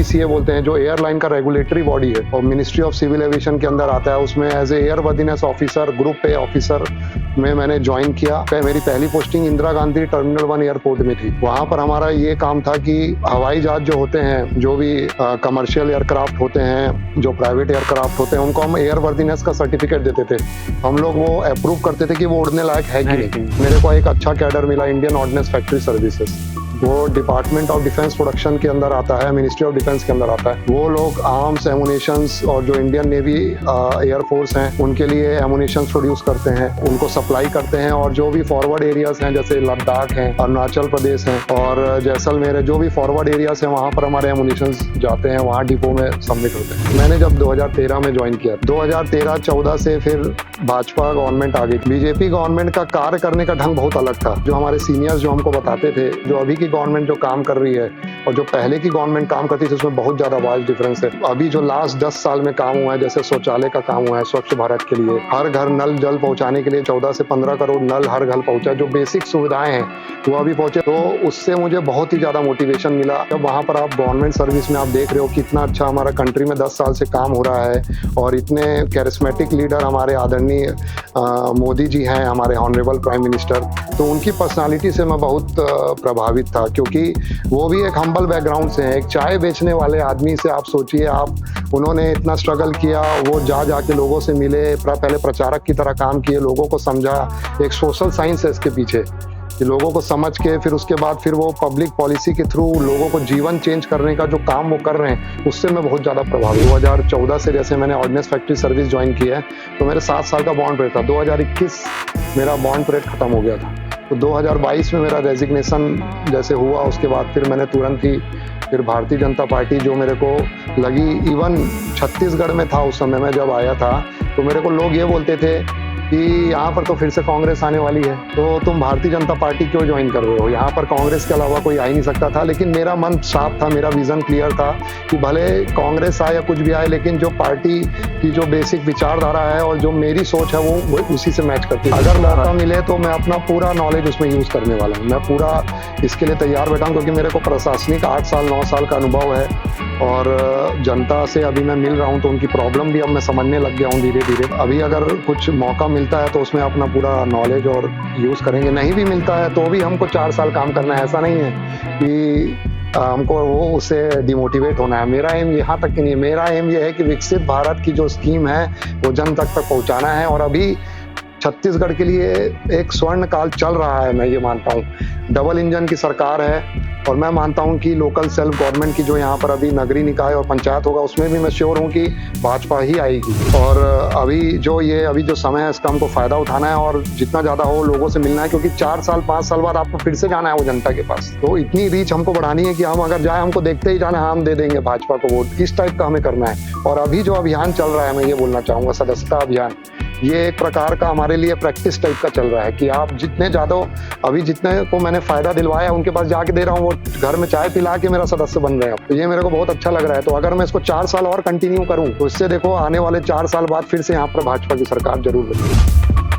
DGCA बोलते हैं, जो एयरलाइन का रेगुलेटरी बॉडी है और मिनिस्ट्री ऑफ सिविल एविएशन के अंदर आता है। उसमें as a airworthiness officer, group A officer में मैंने ज्वाइन किया। मेरी पहली posting Indira Gandhi terminal 1 airport में थी। वहां पर हमारा ये काम था कि हवाई जहाज जो होते हैं, जो भी कमर्शियल एयरक्राफ्ट होते हैं, जो प्राइवेट एयरक्राफ्ट होते हैं, उनको हम एयरवर्दीनेस का सर्टिफिकेट देते थे। हम लोग वो अप्रूव करते थे कि वो उड़ने लायक है कि नहीं। मेरे को एक अच्छा कैडर मिला इंडियन ऑर्डिनेंस फैक्ट्री सर्विसेज। वो डिपार्टमेंट ऑफ डिफेंस प्रोडक्शन के अंदर आता है, मिनिस्ट्री ऑफ डिफेंस के अंदर आता है। वो लोग आर्म्स, एमुनेशंस और जो इंडियन नेवी एयरफोर्स हैं उनके लिए एमुनेशंस प्रोड्यूस करते हैं, उनको सप्लाई करते हैं। और जो भी फॉरवर्ड एरियाज हैं, जैसे लद्दाख हैं, अरुणाचल प्रदेश हैं और जैसलमेर है, जो भी फॉरवर्ड एरियाज हैं वहाँ पर हमारे एमुनेशंस जाते हैं, वहाँ डिपो में सबमिट होते हैं। मैंने जब 2013 में ज्वाइन किया, 2013-14 से फिर भाजपा गवर्नमेंट आ गई। बीजेपी गवर्नमेंट का कार्य करने का ढंग बहुत अलग था। जो हमारे सीनियर्स जो हमको बताते थे, जो अभी की गवर्नमेंट जो काम कर रही है और जो पहले की गवर्नमेंट काम करती थी, उसमें बहुत ज्यादा वाइड डिफरेंस है। अभी जो लास्ट 10 साल में काम हुआ है, जैसे शौचालय का काम हुआ है स्वच्छ भारत के लिए, हर घर नल जल पहुंचाने के लिए 14 से 15 करोड़ नल हर घर पहुंचा। जो बेसिक सुविधाएं हैं वो अभी पहुंचे, तो उससे मुझे बहुत ही ज्यादा मोटिवेशन मिला। जब वहां पर आप गवर्नमेंट सर्विस में आप देख रहे हो कितना अच्छा हमारा कंट्री में 10 साल से काम हो रहा है और इतने कैरिस्मेटिक लीडर हमारे आदरणीय मोदी जी हैं, हमारे ऑनरेबल प्राइम मिनिस्टर, तो उनकी पर्सनालिटी से मैं बहुत प्रभावित था। क्योंकि वो भी एक हम्बल बैकग्राउंड से हैं। एक चाय बेचने वाले आदमी से आप सोचिए, उन्होंने इतना स्ट्रगल किया, वो जाके लोगों से मिले, पहले प्रचारक की तरह काम किए, लोगों को समझा। एक सोशल साइंस है इसके पीछे कि लोगों को समझ के फिर उसके बाद फिर वो पब्लिक पॉलिसी के थ्रू लोगों को जीवन चेंज करने का जो काम वो कर रहे हैं, उससे मैं बहुत ज़्यादा प्रभावित। 2014 से जैसे मैंने ऑर्डिनेंस फैक्ट्री सर्विस ज्वाइन की है, तो मेरे 7 साल का बॉन्ड पीरियड था। 2021 मेरा बॉन्ड पीरियड खत्म हो गया था। तो 2022 में मेरा रेजिग्नेशन जैसे हुआ, उसके बाद फिर मैंने तुरंत ही फिर भारतीय जनता पार्टी जो मेरे को लगी, इवन छत्तीसगढ़ में था उस समय मैं जब आया था, तो मेरे को लोग ये बोलते थे कि यहाँ पर तो फिर से कांग्रेस आने वाली है, तो तुम भारतीय जनता पार्टी क्यों ज्वाइन कर रहे हो, यहाँ पर कांग्रेस के अलावा कोई आ ही नहीं सकता था। लेकिन मेरा मन साफ था, मेरा विजन क्लियर था कि भले कांग्रेस आए या कुछ भी आए, लेकिन जो पार्टी की जो बेसिक विचारधारा है और जो मेरी सोच है वो उसी से मैच करती है। अगर मौका मिले तो मैं अपना पूरा नॉलेज उसमें यूज करने वाला हूँ। मैं पूरा इसके लिए तैयार बैठा हूँ, क्योंकि मेरे को प्रशासनिक 8 साल 9 साल का अनुभव है और जनता से अभी मैं मिल रहा हूँ, तो उनकी प्रॉब्लम भी अब मैं समझने लग गया हूँ धीरे धीरे। अभी अगर कुछ मौका मिलता है तो उसमें अपना पूरा नॉलेज और यूज करेंगे। नहीं भी मिलता है तो भी हमको 4 साल काम करना है। ऐसा नहीं है कि हमको वो उससे डिमोटिवेट होना है। मेरा एम यहाँ तक कि नहीं, मेरा एम ये है कि विकसित भारत की जो स्कीम है वो जन तक पहुँचाना है। और अभी छत्तीसगढ़ के लिए एक स्वर्ण काल चल रहा है, मैं ये मानता हूँ। डबल इंजन की सरकार है और मैं मानता हूँ कि लोकल सेल्फ गवर्नमेंट की जो यहाँ पर अभी नगरीय निकाय और पंचायत होगा, उसमें भी मैं श्योर हूँ कि भाजपा ही आएगी। और अभी जो समय है, इसका हमको फायदा उठाना है और जितना ज़्यादा हो लोगों से मिलना है, क्योंकि 4 साल 5 साल बाद आपको फिर से जाना है वो जनता के पास। तो इतनी रीच हमको बढ़ानी है कि हम अगर जाए, हमको देखते ही जाना, हाँ हम दे देंगे भाजपा को वोट, इस टाइप का हमें करना है। और अभी जो अभियान चल रहा है, मैं ये बोलना चाहूँगा, सदस्यता अभियान, ये एक प्रकार का हमारे लिए प्रैक्टिस टाइप का चल रहा है कि आप जितने ज़्यादा, अभी जितने को मैंने फ़ायदा दिलवाया उनके पास जाके दे रहा हूँ, वो घर में चाय पिला के मेरा सदस्य बन रहे हैं। तो ये मेरे को बहुत अच्छा लग रहा है। तो अगर मैं इसको 4 साल और कंटिन्यू करूँ, तो इससे देखो आने वाले 4 साल बाद फिर से यहाँ पर भाजपा की सरकार जरूर बनेगी।